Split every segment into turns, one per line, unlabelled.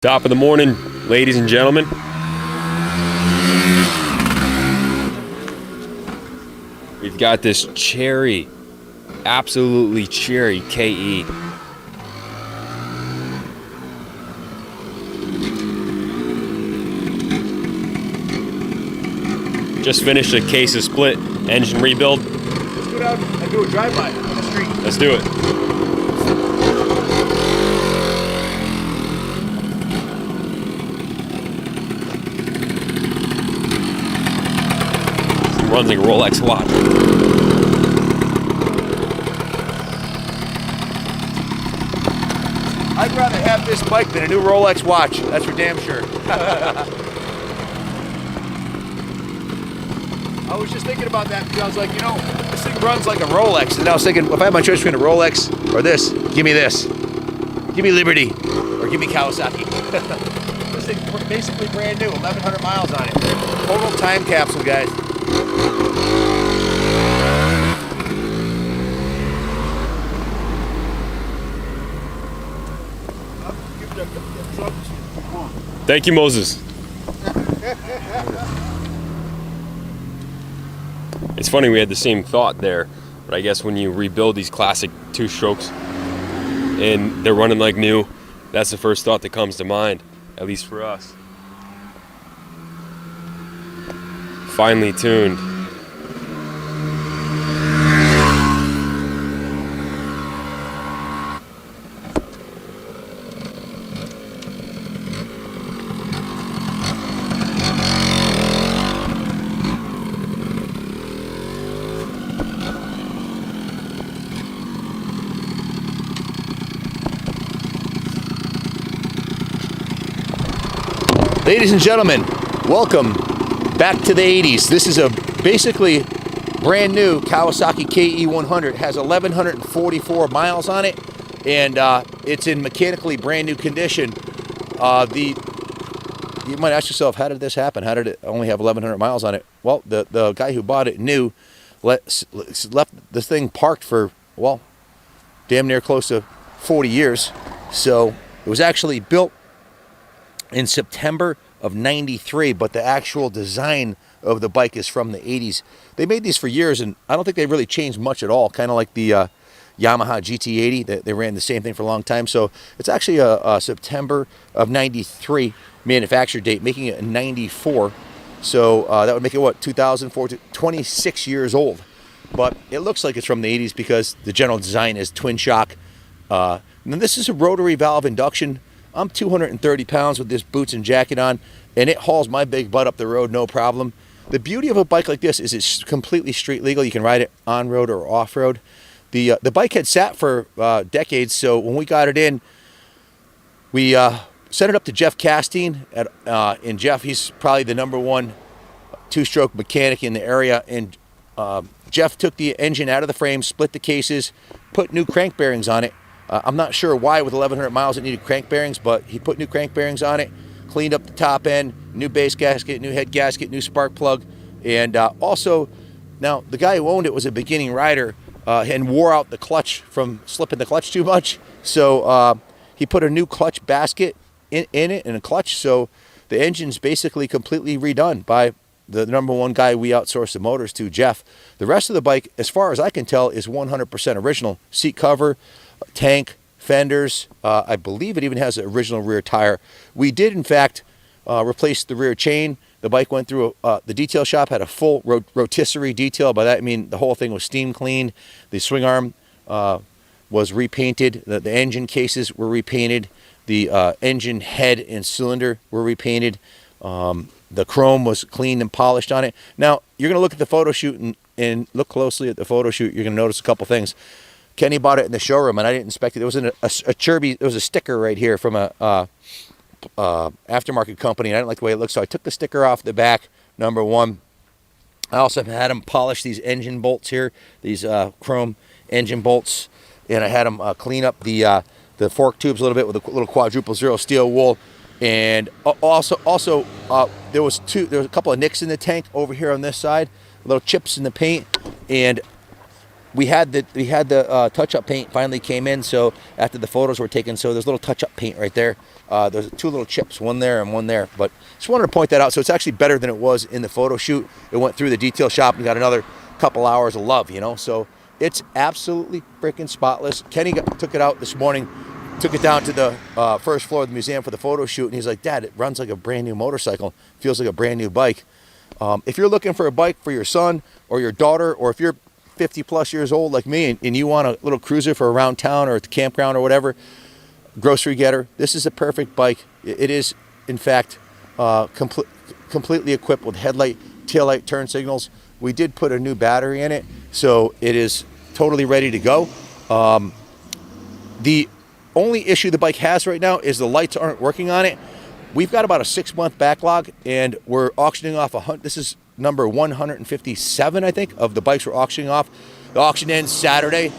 Top of the morning, ladies and gentlemen. We've got this cherry, absolutely cherry KE. Just finished a case of split engine rebuild.
Let's go down and do a drive-by on the street.
Let's do it. Runs like a Rolex watch.
I'd rather have this bike than a new Rolex watch. That's for damn sure. I was just thinking about that because I was like, you know, this thing runs like a Rolex. And I was thinking, if I had my choice between a Rolex or this, give me this. Give me Liberty or give me Kawasaki. This thing's basically brand new, 1,100 miles on it. Total time capsule, guys.
Thank you, Moses. It's funny, we had the same thought there, but I guess when you rebuild these classic two-strokes and they're running like new, that's the first thought that comes to mind, at least for us. Finely tuned.
Ladies and gentlemen, welcome back to the 80s. This is a basically brand new Kawasaki KE100. It has 1,144 miles on it, and it's in mechanically brand new condition. You might ask yourself, how did this happen? How did it only have 1,100 miles on it? Well, the guy who bought it left this thing parked for, well, damn near close to 40 years. So it was actually built in September of '93, but the actual design of the bike is from the 80s. They made these for years, and I don't think they really changed much at all, kind of like the Yamaha GT80. They ran the same thing for a long time. So it's actually a September of '93 manufacture date, making it a '94. So that would make it, what, 2004, 26 years old. But it looks like it's from the 80s because the general design is twin shock. And this is a rotary valve induction. I'm 230 pounds with this boots and jacket on, and it hauls my big butt up the road, no problem. The beauty of a bike like this is it's completely street legal. You can ride it on-road or off-road. The bike had sat for decades, so when we got it in, we sent it up to Jeff Castine. And Jeff, he's probably the #1 two-stroke mechanic in the area, and Jeff took the engine out of the frame, split the cases, put new crank bearings on it. I'm not sure why with 1,100 miles it needed crank bearings, but he put new crank bearings on it, cleaned up the top end, new base gasket, new head gasket, new spark plug, and also, now the guy who owned it was a beginning rider and wore out the clutch from slipping the clutch too much. So he put a new clutch basket in it and a clutch, so the engine's basically completely redone by the #1 guy we outsourced the motors to, Jeff. The rest of the bike, as far as I can tell, is 100% original. Seat cover, tank, fenders, I believe it even has an original rear tire. We did, in fact, replace the rear chain. The bike went through, the detail shop had a full rotisserie detail. By that I mean the whole thing was steam cleaned. The swing arm was repainted. The engine cases were repainted. The engine head and cylinder were repainted. The chrome was cleaned and polished on it. Now, you're going to look at the photo shoot and look closely at the photo shoot. You're going to notice a couple things. Kenny bought it in the showroom, and I didn't inspect it. There was a Chirby. There was a sticker right here from a aftermarket company, and I didn't like the way it looked, so I took the sticker off the back, #1. I also had him polish these engine bolts here, these chrome engine bolts, and I had him clean up the fork tubes a little bit with a little quadruple zero steel wool. And also there was a couple of nicks in the tank over here on this side, little chips in the paint, and we had the touch-up paint finally came in. So after the photos were taken, so there's a little touch-up paint right there. There's two little chips, one there and one there. But just wanted to point that out. So it's actually better than it was in the photo shoot. It went through the detail shop and got another couple hours of love, you know. So it's absolutely freaking spotless. Kenny took it out this morning, took it down to the first floor of the museum for the photo shoot, and he's like, Dad, it runs like a brand new motorcycle. Feels like a brand new bike. If you're looking for a bike for your son or your daughter, or if you're 50 plus years old like me and you want a little cruiser for around town or at the campground or whatever, grocery getter, this is a perfect bike. It is, in fact, completely equipped with headlight, taillight, turn signals. We did put a new battery in it, so it is totally ready to go. The only issue the bike has right now is the lights aren't working on it. We've got about a 6-month backlog, and we're auctioning off this is number 157, I think, of the bikes we're auctioning off. The auction ends Saturday.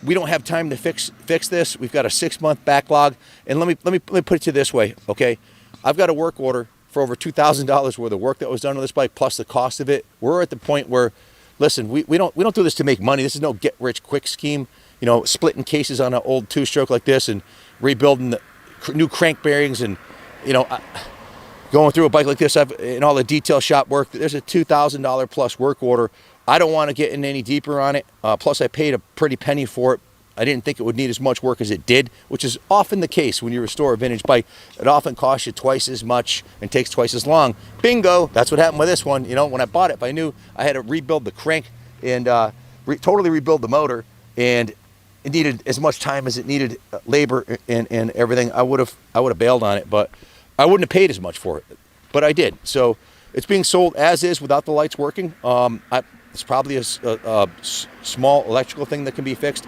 We don't have time to fix this. We've got a 6-month backlog, and let me put it to you this way, okay? I've got a work order for over $2,000 worth of work that was done on this bike, plus the cost of it. We're at the point where, listen, we don't do this to make money. This is no get-rich-quick scheme. You know, splitting cases on an old two-stroke like this and rebuilding the new crank bearings and, you know, going through a bike like this, in all the detail shop work, there's a $2,000 plus work order. I don't want to get in any deeper on it. Plus, I paid a pretty penny for it. I didn't think it would need as much work as it did, which is often the case when you restore a vintage bike. It often costs you twice as much and takes twice as long. Bingo! That's what happened with this one. You know, when I bought it, if I knew I had to rebuild the crank and totally rebuild the motor, and it needed as much time as it needed labor and everything, I would have bailed on it, but I wouldn't have paid as much for it. But I did. So it's being sold as is without the lights working. It's probably a small electrical thing that can be fixed.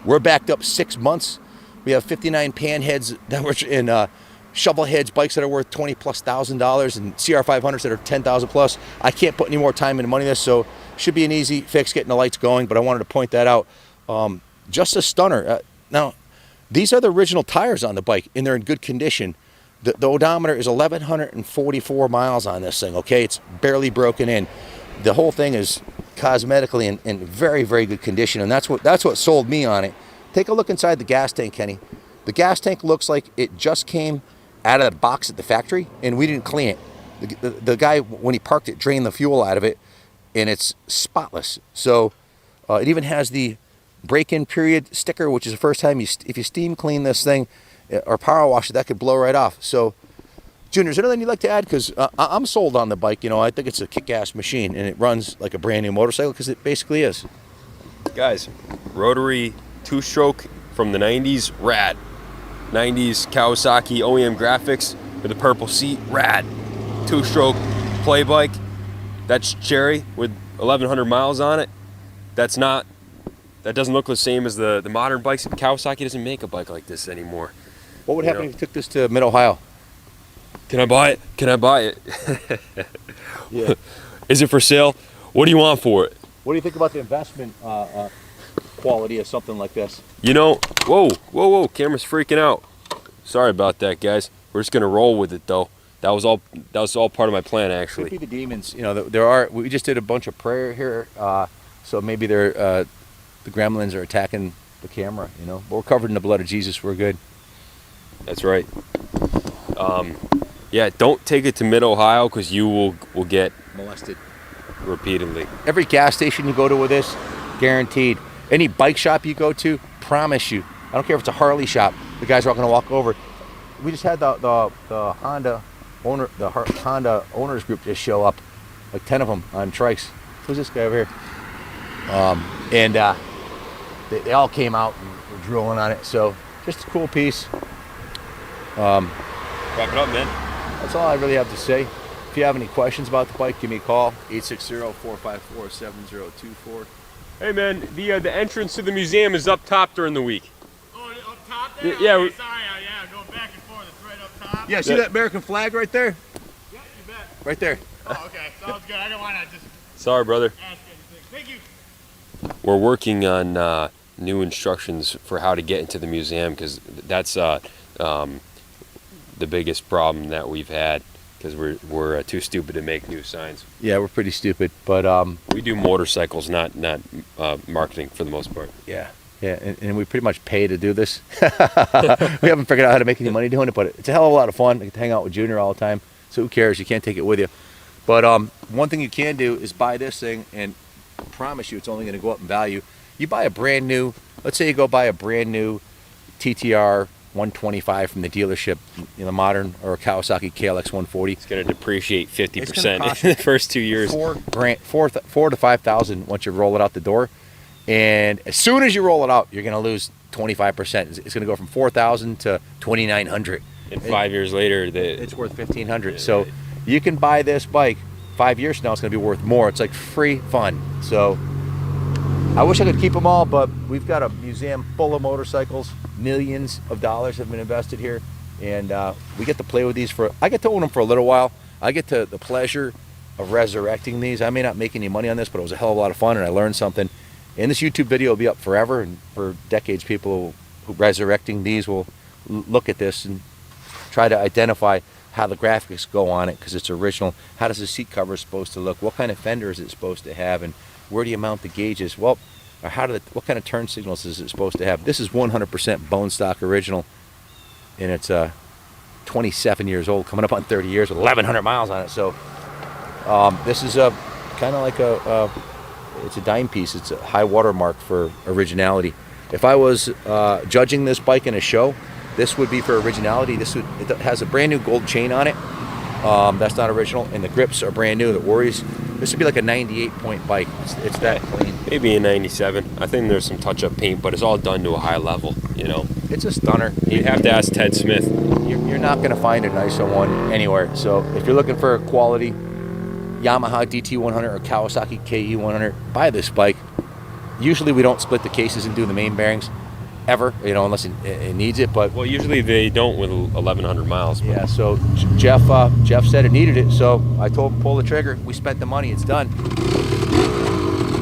We're backed up 6 months. We have 59 pan heads that were in shovel heads, bikes that are worth $20,000+ and CR500s that are $10,000+. I can't put any more time and money in this, so should be an easy fix getting the lights going. But I wanted to point that out. Just a stunner. Now, these are the original tires on the bike, and they're in good condition. The odometer is 1,144 miles on this thing. Okay, it's barely broken in. The whole thing is cosmetically in very, very good condition, and that's what sold me on it. Take a look inside the gas tank, Kenny. The gas tank looks like it just came out of the box at the factory, and we didn't clean it. The guy, when he parked it, drained the fuel out of it, and it's spotless. So it even has the break-in period sticker, which is the first time if you steam clean this thing or power wash it, that could blow right off. So, Junior, is there anything you'd like to add? Because I'm sold on the bike. You know, I think it's a kick-ass machine, and it runs like a brand new motorcycle, because it basically is.
Guys, rotary two-stroke from the 90s, rad. 90s Kawasaki OEM graphics with a purple seat, rad. Two-stroke play bike. That's cherry with 1,100 miles on it. That doesn't look the same as the modern bikes. Kawasaki doesn't make a bike like this anymore.
What would happen if you took this to Mid-Ohio?
Can I buy it? Can I buy it?
Yeah.
Is it for sale? What do you want for it?
What do you think about the investment quality of something like this?
You know, whoa, camera's freaking out. Sorry about that, guys. We're just gonna roll with it though. That was all part of my plan, actually.
Could be the demons. You know, we just did a bunch of prayer here, so maybe the gremlins are attacking the camera. You know, but we're covered in the blood of Jesus. We're good.
That's right. Yeah, don't take it to Mid-Ohio, because you will get
Molested
repeatedly.
Every gas station you go to with this, guaranteed. Any bike shop you go to, promise you. I don't care if it's a Harley shop. The guys are not going to walk over. We just had the Honda Honda owners group just show up, like 10 of them on trikes. Who's this guy over here? And they all came out and were drooling on it. So just a cool piece.
Wrap it up, man.
That's all I really have to say. If you have any questions about the bike, give me a call, 860-454-7024.
Hey, man, the entrance to the museum is up top during the week.
Oh, up top there?
Yeah.
Okay, sorry, going back and forth. It's right up top.
Yeah, see that American flag right there?
Yeah, you bet.
Right there.
Oh, okay. Sounds good. I don't want to just
Sorry, brother.
ask anything. Thank you.
We're working on new instructions for how to get into the museum, because that's the biggest problem that we've had. because we're too stupid to make new signs.
Yeah, we're pretty stupid, but
We do motorcycles, not marketing for the most part.
yeah, and we pretty much pay to do this. We haven't figured out how to make any money doing it, but it's a hell of a lot of fun. I get to hang out with Junior all the time, so who cares? You can't take it with you. But one thing you can do is buy this thing, and I promise you it's only going to go up in value. You buy a brand new, let's say you go buy a brand new TTR 125 from the dealership, the modern, or a Kawasaki KLX 140.
It's going to depreciate 50%
It's gonna cost
in the first 2 years.
$4 to $5,000 once you roll it out the door, and as soon as you roll it out, you're going to lose 25%. It's going to go from $4,000 to $2,900.
And 5 years later,
It's worth $1,500. So you can buy this bike 5 years from now. It's going to be worth more. It's like free fun. So I wish I could keep them all, but we've got a museum full of motorcycles. Millions of dollars have been invested here, and we get to play with these I get to own them for a little while. I get to the pleasure of resurrecting these. I may not make any money on this, but it was a hell of a lot of fun, and I learned something. And this YouTube video will be up forever, and for decades, people who resurrecting these will look at this and try to identify how the graphics go on it, because it's original. How does the seat cover supposed to look? What kind of fender is it supposed to have? And where do you mount the gauges? Well, or what kind of turn signals is it supposed to have? This is 100% bone stock original, and it's 27 years old, coming up on 30 years with 1,100 miles on it. So this is a kind of like it's a dime piece. It's a high watermark for originality. If I was judging this bike in a show, this would be for originality. It has a brand new gold chain on it. That's not original, and the grips are brand new. The worries. This would be like a 98 point bike. It's that clean.
Maybe a 97. I think there's some touch-up paint, but it's all done to a high level.
It's a stunner.
You'd have to ask Ted Smith.
You're not going to find a nicer one anywhere. So if you're looking for a quality Yamaha DT100 or Kawasaki KE100, buy this bike. Usually we don't split the cases and do the main bearings ever, unless it needs it. But
Well, usually they don't with 1,100 miles. But
yeah, so Jeff said it needed it, so I told him pull the trigger. We spent the money. It's done.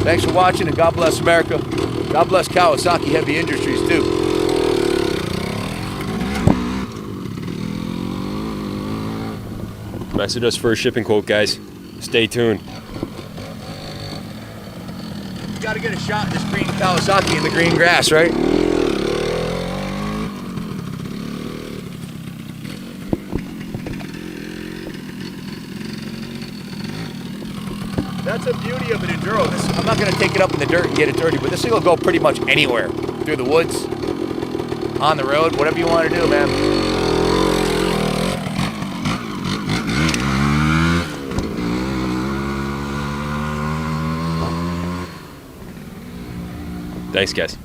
Thanks for watching, and God bless America. God bless Kawasaki Heavy Industries too.
message us for a shipping quote, guys. Stay tuned.
You got to get a shot of this green Kawasaki in the green grass, right? That's the beauty of an Enduro. I'm not going to take it up in the dirt and get it dirty, but this thing will go pretty much anywhere. Through the woods, on the road, whatever you want to do, man.
Thanks, guys.